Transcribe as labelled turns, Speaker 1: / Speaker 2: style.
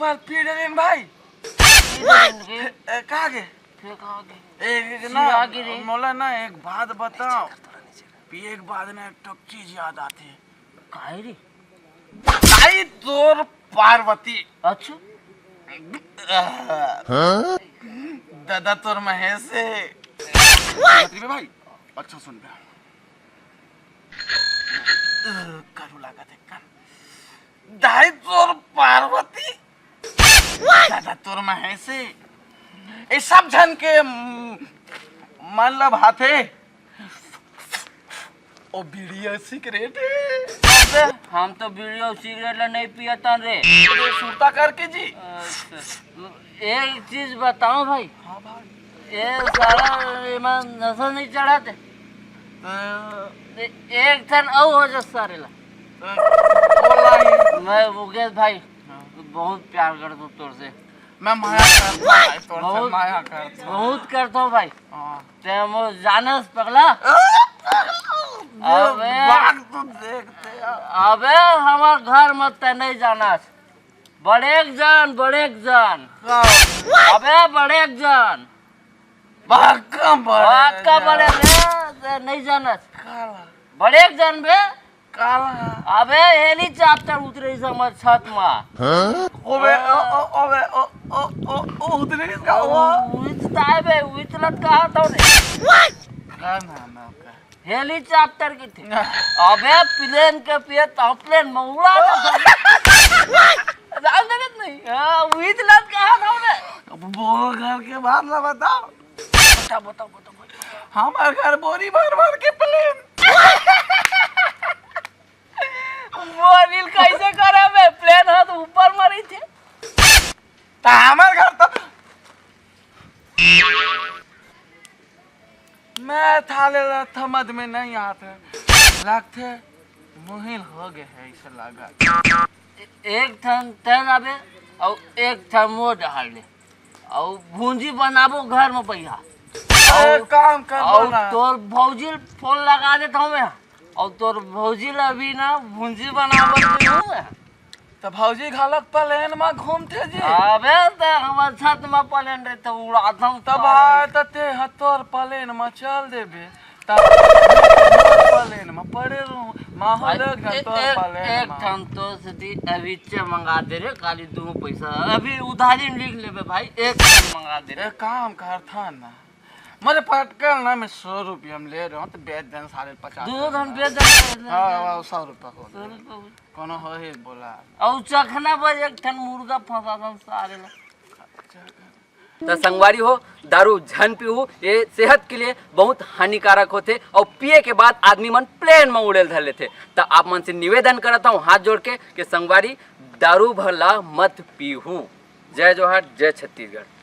Speaker 1: पल P Darren भाई कहाँ गे एक ना मोला ना एक बात बताओ पिए के बाद ना एक चीज याद आती है
Speaker 2: काहे रे
Speaker 1: भाई तोर पार्वती
Speaker 2: अच्छा
Speaker 1: दादा तोर महेश से भाई अच्छा सुन बे करू लगा थे कर दाई तोर पार्वती दादा तोर महेश से ये सब जन के मतलब हाथे ओ बीड़िया सिगरेट
Speaker 2: हम तो बीड़िया सिगरेट नहीं पियता रे
Speaker 1: सूता करके जी
Speaker 2: एक चीज बताओ भाई
Speaker 1: हाँ भाई
Speaker 2: ये सारा नशा नहीं चढ़ाते एक थन और हो जा सारे ला मैं मुकेश भाई बहुत प्यार करता हूँ तोर से
Speaker 1: मैं माया करता भाई तोर से माया करता
Speaker 2: बहुत करता हूँ भाई ते मो जानस पगला अबे
Speaker 1: तो देखते
Speaker 2: अबे हमार घर मत ते नहीं जानस बड़े जान अबे बड़े जान
Speaker 1: बाका
Speaker 2: बड़े रे नहीं जानस बड़े जान बे
Speaker 1: काला
Speaker 2: अबे हेली चाप्टर उतरे समझ छत मा
Speaker 1: ओबे ओ उतरे इसका वो
Speaker 2: उतता बे उतलत कहा तो रे
Speaker 1: का ना
Speaker 2: हेली चाप्टर की थी अबे प्लेन के पिए तो प्लेन मंगुड़ा ना जान देत नहीं हां उतलत कहा था रे
Speaker 1: बोल घर के बाहर ना बताओ
Speaker 2: बता
Speaker 1: हमारे घर बोरी भर के प्लेन
Speaker 2: वो रील कैसे करे बे प्लेन हाथ ऊपर मारी थी
Speaker 1: ता हमारे घर तो मैं थाले थमद में नहीं आते लगते मुहिल हो गए है ऐसा लगा
Speaker 2: एक थन आबे और एक थन मो डाल ले और भूंजी बनाबो घर में पैसा
Speaker 1: काम कर
Speaker 2: और तोर भौजी फोन लगा देता हूँ मैं और तोर भौजी अभी ना भूंजी बनाबो
Speaker 1: तो भौजी घालक प्लेन में घूमते जी
Speaker 2: अबे ते हमर छत में प्लेन रे तो उड़ाता हूँ
Speaker 1: तब ते हतोर प्लेन में चल देबे तब प्लेन में पड़े रहूं माहौल घंटोर प्लेन
Speaker 2: एक थन तो सदी अभी चे मंगा दे रे खाली दो पैसा अभी उधारी लिख लेबे भाई एक थन मंगा दे रे
Speaker 1: एक काम कर था ना मुझे पटकल ना मैं 100 रुपया हम ले रहा हूँ तो बेच दें 50
Speaker 2: दो धन बेच दे
Speaker 1: हाँ 100 रुपया कोनो हो ही बोला
Speaker 2: और चखना पर एक ठन मुर्गा फंसा दम सारे ला
Speaker 3: तो संगवारी हो दारू झन पीहू ये सेहत के लिए बहुत हानिकारक होते और पिए के बाद आदमी मन प्लेन में उड़ेल धर लेते तो आप मन से निवेदन करता हूँ हाथ जोड़ के कि संगवारी दारू भला मत पीहू। जय जोहार जय छत्तीसगढ़।